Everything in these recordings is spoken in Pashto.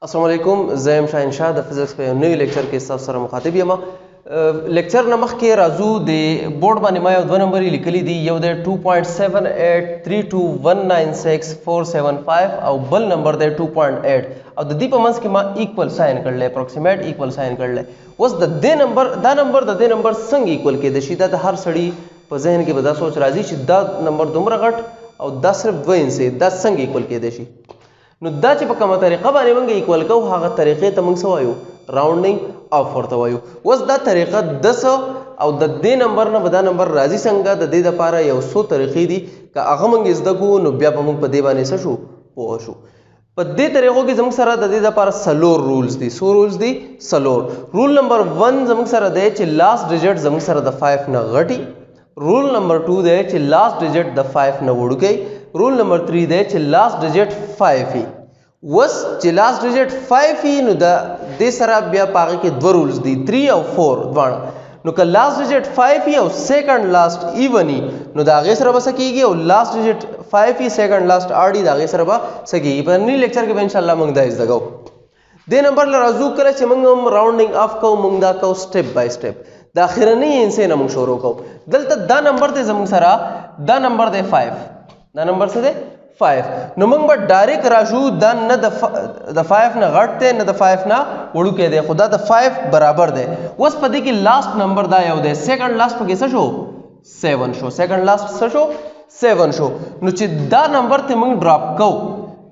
السلام علیکم زم شاهین شاه د فزکس په نوې لیکچر کې تاسو سره مخاطب یم. لیکچر نه مخکې راځو د بورډ باندې ما یو دوه نمبر لیکلي دي، یو د 2.7832196475 او بل نمبر د 2.8 او د دې په منځ کې ما ایکوال ساين کړل، اپروکسیمیټ ایکوال ساين کړل. اوس د دې نمبر دا نمبر د دې نمبر څنګه ایکوال کېد شي؟ دا د هر سړي په ذهن کې به دا سوچ راځي چې دا نمبر دومره غټ او دا صرف 2 انچ دا څنګه ایکوال کېد شي؟ نو دا چې په کومه طریقه باندې موږ ایکوال کوو هغه طریقې ته موږ څه وایو؟ راونډینګ اف ورته وایو. اوس دا طریقه 10 او د دې نمبر نه به دا نمبر راځي څنګه؟ د دې دپاره یو څو طریقې دي، که هغه موږ زده کوو نو بیا به موږ په دې باندې څه شو؟ پوه شو. په دې طریقو کې زموږ سره د دې دپاره څلور رولز دي. څو رولز دي؟ څلور. رول نمبر 1 زموږ سره دی چې لاست ډیجټ زموږ سره د 5 نه غټي. رول نمبر 2 دی چې لاست ډیجټ د 5 نه وړوکی. رول نمبر 3 دی چې لاست ډیجټ 5 وي. وس چې لاست ډیجټ 5 وي نو د دې سره بیا په هغې کې دوه رولز دي، 3 او 4 دواړه. نو که لاست ډیجټ 5 وي او سیکنډ لاست ایون وي نو د هغې سره به څه کېږي؟ او لاست ډیجټ 5 وي سیکنډ لاست آډ وي د هغې سره به څه کېږي؟ په ننني لیکچر کې به انشاءالله موږ دا زده کوو. دې نمبر له راځو کله چې موږ هم راونډینګ اف کوو موږ دا کوو سټپ بای سټپ. د اخرنۍ انسۍ نه موږ شروع کوو. دلته دا نمبر دی زموږ سره، دا نمبر دی 5. دا نمبر څه دی؟ 5. نو موږ به ډایرکټ راشو دا نه د 5 نه غټ دی نه د 5 نه وړوکی دی، خو دا د 5 برابر دی. اوس په دې کې لاست نمبر دا یو دی، سیکنډ لاست پکې څه شو؟ 7 شو. سیکنډ لاست څه شو؟ 7 شو. نو چې دا نمبر ته موږ ډراپ کوو،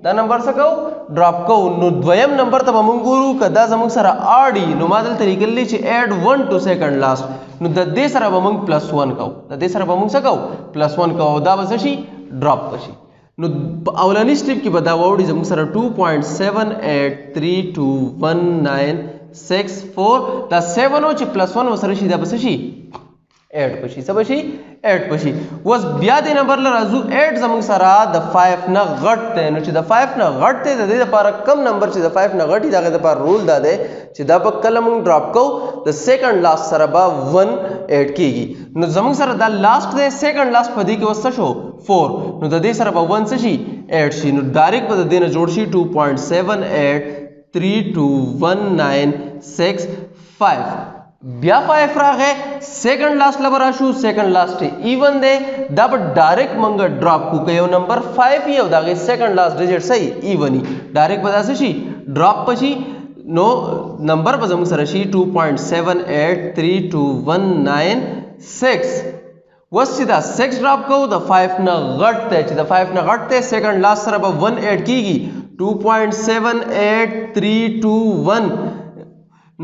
دا نمبر څه کوو؟ ډراپ کوو. نو دویم نمبر ته به موږ ګورو که دا زموږ سره آډي نو ما دلته لیکلی چې ایډ 1 ټو سیکنډ لاست، نو د دې سره به موږ +1 کوو. د دې سره به موږ څه کوو؟ +1 کوو. دا به څه شي؟ ډراپ بشي. نو اولنی سټیپ کې به دا واوړي زموږ سره 2.78321964. دا 7 او چې +1 ورسره شي دا به څه شي؟ 8 بشي. څه بشي؟ 8 بشي. اوس بیا دې نمبر له راځو 8 زموږ سره د 5 نه غټ دی. نو چې د 5 نه غټ دی د دې دپاره کم نمبر چې د 5 نه غټ وي د هغې دپاره رول دا دی چې دا به کله موږ ډراپ کوو د سیکنډ لاست سره به 1 ایډ کېږي. نو زموږ سره دا لاست دی، سیکنډ لاست په دې کې اوس څه شو؟ 4. نو د دې سره به 1 څه شي؟ 8 شي. نو ډایرکټ به د دې نه جوړ شي 2.78321965. بیا 5 راغی، سیکنډ لاست لبه راشو، سیکنډ لاست ایون دی، دا به ډایرکټ موږ ډراپ کو. که یو نمبر 5 وي او د هغې سیکنډ لاست ډیجټ صحیح ایون وي ډایرکټ به دا څه شي؟ ډراپ بشي. نو نمبر به زموږ سره شي 2.78321965. اوس چې دا 6 ډراپ کوو د 5 نه غټ دی، چې د 5 نه غټ دی سیکنډ لاست سره به 1 ایډ کېږي 2.7321.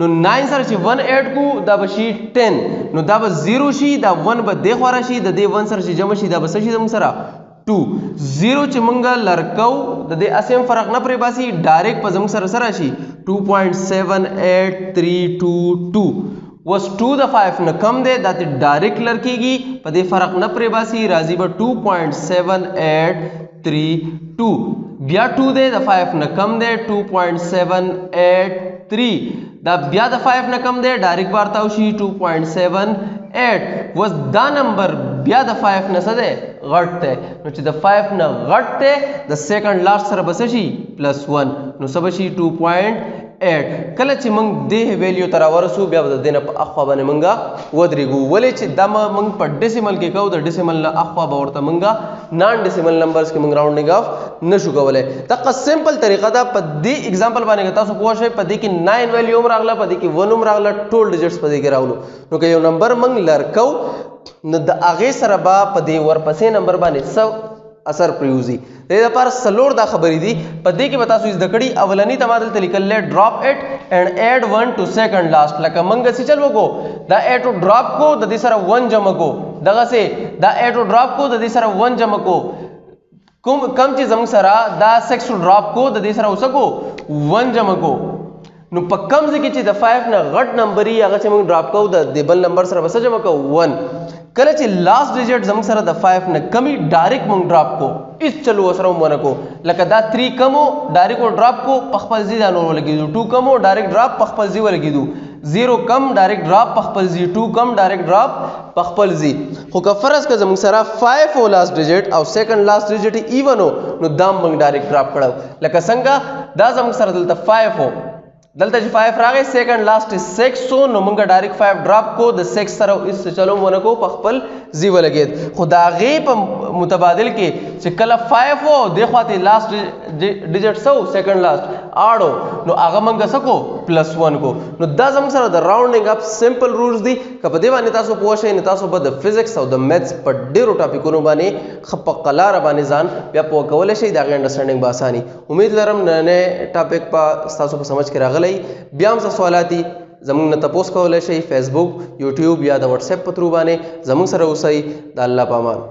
نو 9 سره چې 1 ایډ کو دا به شي 10. نو دا به 0 شي، دا 1 به دې خوا راشي، د دې 1 سره چې جمع شي دا به څه شي زموږ سره؟ 2. 0 چې موږ لرکو د دې اسې هم فرق نه پرې باسي، ډایرکټ په زموږ سره سره شي 2.7322. اوس 2 د 5 نه کم دی، دا ته ډایرکټ لرکېږي، په دې فرق نه پرې باسي، راځي به 2.7832. بیا 2 دی د 5 نه کم دی 2.783. دا بیا د 5 نه کم دی ډایرکټ بارتاو شي 2.78. اوس دا نمبر بیا د 5 نه څه دی؟ غټ دی. نو چې د 5 نه غټ دی د سیکنډ لاست سره به څه شي؟ +1. نو څه به شي؟ 2.8. کله چې موږ دې ویلیو ته راورسو بیا به د دې نه په اخوا باندې موږ ودرېږو. ولې چې دا موږ په ډیسیمل کې کوو، د ډیسیمل نه اخوا به ورته موږ نان ډیسیمل نمبرز کې موږ راونډینګ اف نشو کولی. دغه سمپل طریقه ده. په دې اگزامپل باندې که تاسو پوه شئ په دې کې 9 ویلیو هم راغله، په دې کې 1 هم راغله، ټول ډیجټس په دې کې راغلو. نو که یو نمبر موږ لرکو نو د هغې سره به په دې ورپسې نمبر باندې څه اثر پریوزي. د دې لپاره څلور دا خبرې دي په دې کې به تاسو زده کړي. اولنی ته ما دلته لیکلی ډراپ اټ اینډ ایډ 1 ټو سیکنډ لاست. لکه موږ چې چل وکړو دا ایټ ډراپ کو د دې سره 1 جمع کو، دغسې دا ایټ ډراپ کو د دې سره 1 جمع کو. کم چې زموږ سره دا 6 ډراپ کو د دې سره اوسه کو 1 جمع کو. نو په کم ځای کې چې د 5 نه غټ نمبر وي هغه چې موږ ډراپ کوو د بل نمبر سره به څه جمع کوو؟ 1. کله چې لاست ډیجټ زموږ سره د 5 نه کمی ډایرکټ موږ ډراپ کو، هېڅ چلو ورسره هم ونه کو. لکه دا 3 کم و ډایرکټ ډراپ کو په خپل ځای دا نور ولګېدو، 2 کم و ډایرکټ ډراپ په خپل ځای ولګېدو، 0 کم ډایرکټ ډراپ په خپل ځای، 2 کم ډایرکټ ډراپ په خپل ځای. خو که فرض که زموږ سره 5 و لاست ډیجټ او سیکنډ لاست ډیجټ ایون و نو دا موږ ډایرکټ ډراپ کړو. لکه څنګه دا زموږ سره دلته 5 وو دلته چې 5 راغی سیکنډ لاست 6 نو موږ ډایرکټ 5 ډراپ کو د 6 سره اس چلو ونکو په خپل زیو لګید خو دا غي په متبادل کې چې کله 5 وو د خواته لاست ډیجټ سو سیکنډ لاست اړو نو هغه موږ سکو +1 کو نو دا زموږ سره د راوندینګ اپ سمپل رولز دي کله دې باندې تاسو پوه شئ نه تاسو به د فزکس او د میثس په ډیرو ټاپکونو باندې خپقلار باندې ځان بیا پوه کول شي دا غي انډرستانډینګ به اساني امید لرم نه ټاپک په تاسو په سمجھ کې راغلی بیا هم سوالاتي زموږ نه تاسو کولای شئ فیسبوک یوټیوب یا د واتس اپ په تھرو باندې زموږ سره اوسئ د الله پامان